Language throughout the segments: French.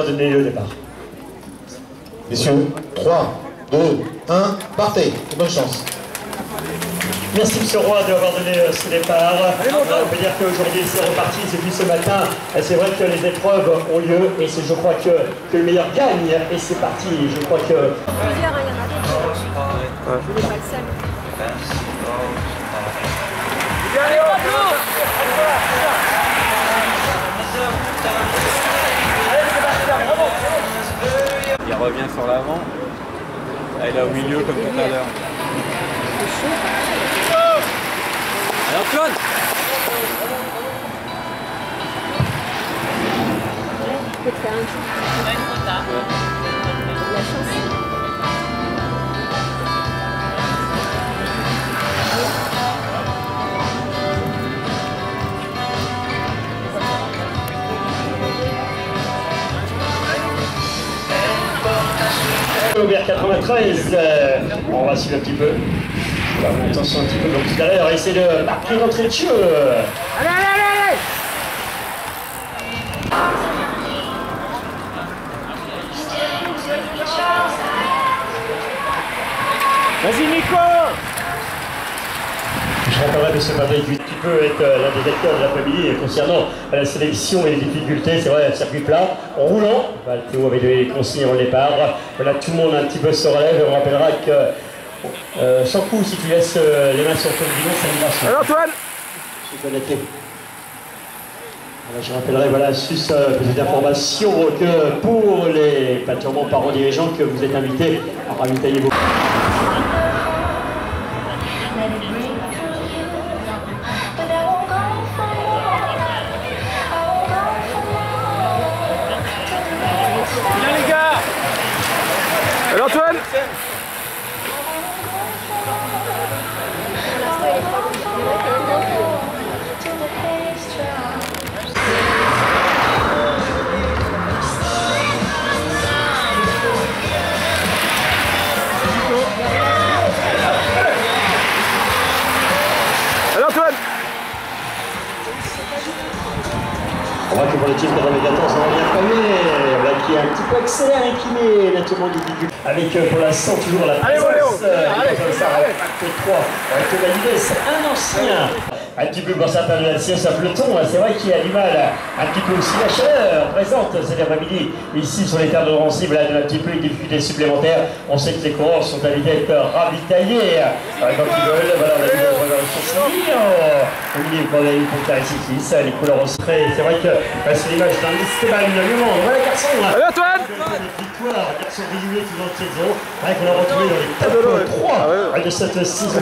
Donner le départ. Messieurs, 3, 2, 1, partez. Bonne chance. Merci M. Roy d'avoir donné ce départ. On peut dire qu'aujourd'hui c'est reparti, depuis ce matin. C'est vrai que les épreuves ont lieu et je crois que le meilleur gagne. Et c'est parti, je crois que... Plusieurs, il y en a d'autres. Je n'ai pas le seul. Il revient sur l'avant. Elle est au milieu comme tout à l'heure. Allez Antoine! Je peux te faire un petit. La chance. Vers 93, on va suivre un petit peu. Attention un petit peu comme tout à l'heure, on va essayer de marquer l'entrée de jeu. Allez, allez, allez, allez! Vas-y Nico! Je rappellerai que ce Patrick qui peut être l'un des acteurs de l'après-midi concernant la sélection et les difficultés, c'est vrai, circuit plat, en roulant. Théo avait donné les consignes avant le départ. Voilà, tout le monde un petit peu se relève. On rappellera que sans coup, si tu laisses les mains sur ton guidon, ça ne va pas. Allez Antoine! Voilà, je rappellerai, voilà, juste petite information que pour les pâturements parents dirigeants que vous êtes invités à ravitailler vos... Allez Antoine! Allez Antoine! On voit que pour le team 94, ça va bien calmer. Voilà, qui est un petit peu accéléré, qui met naturellement des difficultés. Avec pour l'instant toujours la présence. Allez, ça va être 3. Avec Valides, un ancien. Un petit peu pour certains de la sieste à peloton, c'est vrai qu'il a du mal. Un petit peu aussi la chaleur présente cet après-midi ici sur les terres de Drancy, voilà, un petit peu une difficulté supplémentaire. On sait que les coureurs sont invités à être ravitaillés quand ils veulent. Voilà, on a vu le sourcil. Au milieu, on a eu pour cycliste, les couleurs aussi. C'est vrai que c'est l'image d'un Esteban Lumont. Voilà, garçon. Allez Antoine! Victoire, garçon régulier qui dans le pied de zéro. On l'a retrouvé dans les top 3 de cette saison.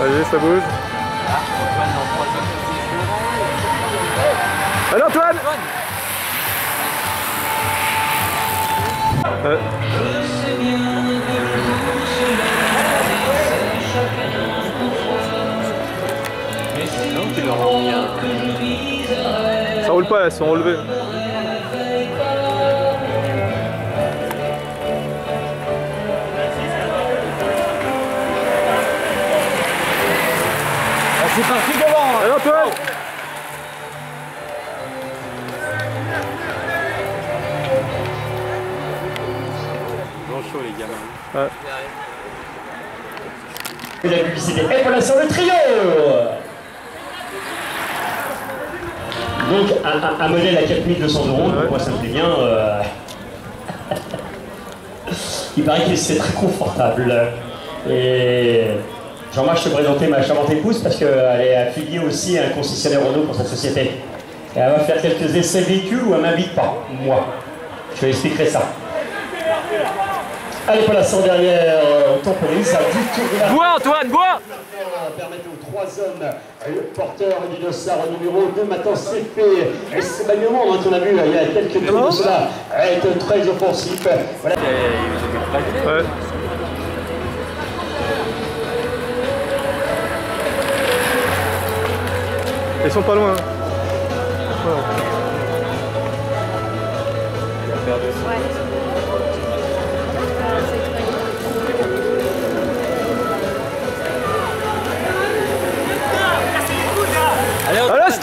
Allez, ça bouge. Allez Antoine! Ça roule pas, elles sont relevées. C'est parti devant. Allez Antoine! Ils ont chaud les gamins. Ouais. Et la publicité est pour l'instant le trio. Donc un modèle à 4200 €, moi ça me fait bien. Il paraît que c'est très confortable. Et Jean-Marc, je te présentais ma charmante épouse parce qu'elle est affiliée aussi à un concessionnaire Renault pour sa société. Et elle va faire quelques essais véhicules où elle m'invite pas, moi. Je lui expliquerai ça. Allez, pour l'instant derrière, on temporise à 10 tours de la... Bois Antoine, bois! Permettre aux 3 hommes, le porteur du dossard numéro 2, maintenant c'est fait. Et c'est Bagnement qu'on a vu il y a quelques minutes de cela, être très offensif. Voilà. Ouais. Ils sont pas loin.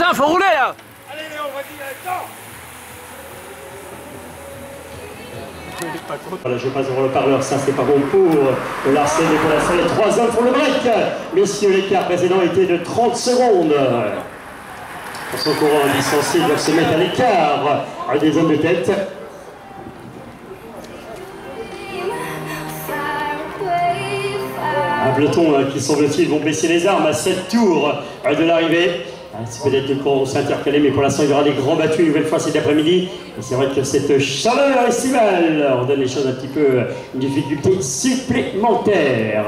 Putain, faut rouler là. Allez Léo, vas-y, attends. Voilà, je passe dans le parleur, ça c'est pas bon pour Larsen et pour la salle. Les 3 hommes font le break. Messieurs, l'écart précédent était de 30 secondes. Pour son courant licencié, doivent se mettre à l'écart des hommes de tête. Un peloton qui semble-t-il vont baisser les armes à 7 tours de l'arrivée. C'est peut-être qu'on s'intercaler, mais pour l'instant il y aura des grands battus une nouvelle fois cet après-midi. Et c'est vrai que cette chaleur estivale on donne les choses un petit peu une difficulté supplémentaire.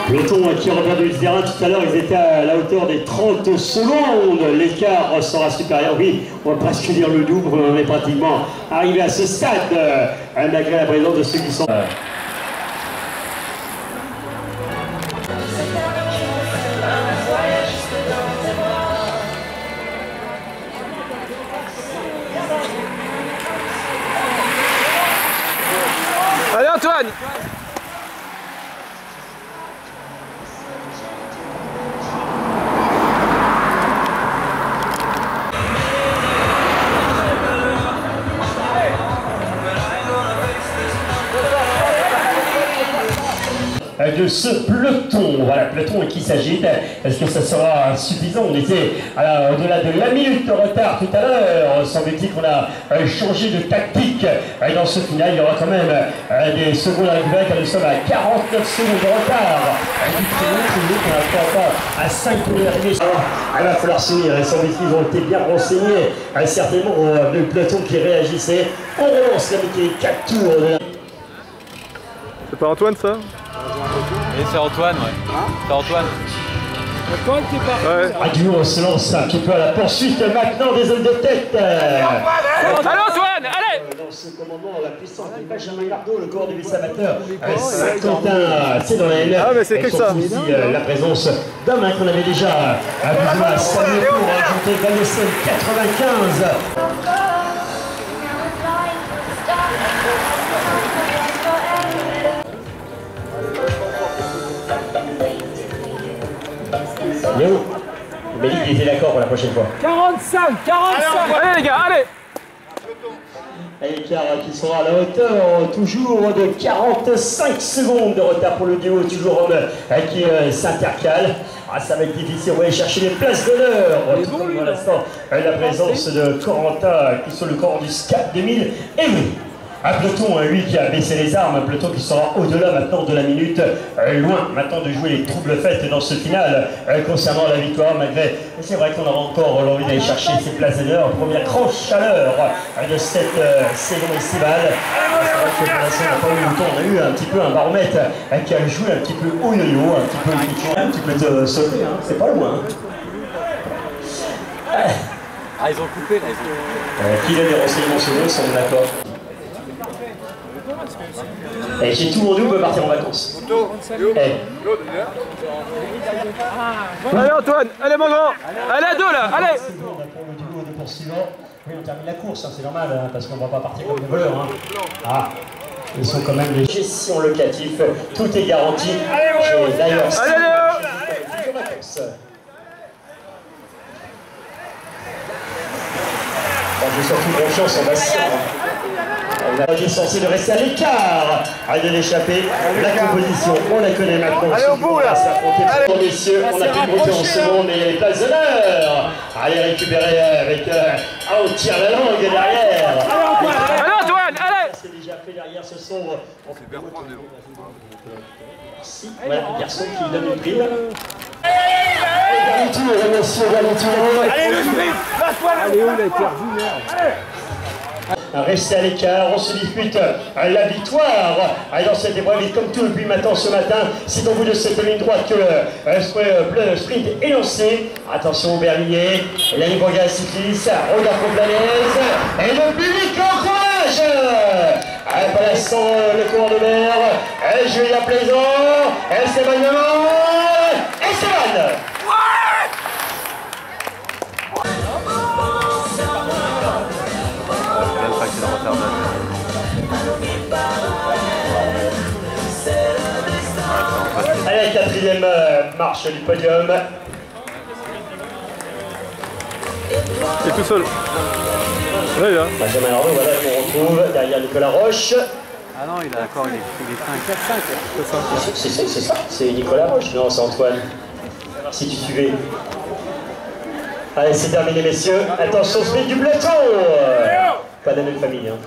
Peloton qui ont perdu le terrain tout à l'heure, ils étaient à la hauteur des 30 secondes. L'écart sera supérieur, oui, on va presque dire le double, on est pratiquement arrivé à ce stade, malgré la présence de ceux qui sont... Allez Antoine. De ce peloton, voilà, peloton qui s'agite. Est-ce que ça sera suffisant? On était au-delà de la minute de retard tout à l'heure. Semble-t-il qu'on a changé de tactique dans ce final. Il y aura quand même des secondes arrivées car nous sommes à 49 secondes de retard. Du premier, on n'a pas à 5 tours d'arrivée. Il va falloir s'unir. Semble-t-il qu'ils ont été bien renseignés. Certainement le peloton qui réagissait. On relance les 4 tours de la... C'est pas Antoine ça? Et c'est Antoine, ouais. C'est Antoine. Antoine qui est parti. Du on se lance un petit peu à la poursuite maintenant des hommes de tête. Allez Antoine, allez. Dans ce commandement, la puissance de Benjamin Lardo, le corps du vice-amateur Saint-Quentin, c'est dans la N. Ah mais c'est que ça. Aussi la présence d'hommes qu'on avait déjà besoin à saluer pour ajouter Valesen 95. Léo, Mélie il était d'accord pour la prochaine fois. 45. Allez les gars, allez. Et l'écart qui sera à la hauteur toujours de 45 secondes de retard pour le duo, toujours homme qui s'intercale. Ça va être difficile, on va aller chercher les places d'honneur. Pour l'instant, la présence de Corentin qui est sur le corps du SCAP 2000. Et oui, un peloton, lui, qui a baissé les armes, un peloton qui sera au-delà maintenant de la minute, loin maintenant de jouer les troubles faites dans ce final concernant la victoire, malgré, c'est vrai qu'on aura encore l'envie d'aller chercher ces places d'honneur. Première grande chaleur de cette saison estivale. C'est vrai que pour l'instant, on n'a pas eu le temps, on a eu un petit peu un baromètre qui a joué un petit peu au yo-yo, un petit peu de sauter, hein, c'est pas loin. Ah, ils ont coupé là, ils ont coupé. Qui a des renseignements sur eux, sont d'accord. Et chez tout le monde, on peut partir en vacances. Allez Antoine, allez mon grand. Allez à deux là, allez. Pour le duo de poursuivants. Oui, on termine la course, hein, c'est normal, hein, parce qu'on ne va pas partir comme des voleurs. Hein. Ah, ils sont quand même des gestions locatives, tout est garanti. D'ailleurs, allez Léo. J'ai surtout confiance en Bastien. On est censé de rester à l'écart de l'échapper. La composition, on la connaît maintenant. Allez au bout là. Allez messieurs, on a pu monter en seconde et les places d'honneur. Allez récupérer avec on tire la langue derrière. Allez Antoine, allez. C'est déjà fait derrière ce son. Merci. Voilà, le garçon qui donne une prime. Allez, tour, monsieur, Allez le sprint. Allez où il a été revu, merde. Restez à l'écart, on se dispute la victoire dans cette épreuve. Et comme tout depuis maintenant ce matin, c'est au bout de cette ligne droite que le sprint est lancé. Attention au Berlier, la ligne Bourgas cycliste, Roda Complanaise, et le public encourage. Pour l'instant, le courant de mer, Julien Plaisant, Esteban Esteban. quatrième marche du podium. C'est tout seul. Là, là. Benjamin Arnaud, voilà qu'on retrouve derrière Nicolas Roche. Ah non, il a encore, il est 5. C'est ça, c'est Nicolas Roche. Non, c'est Antoine. Si tu suivais. Allez, c'est terminé, messieurs. Attention, sprint du peloton. Pas de la même famille, hein.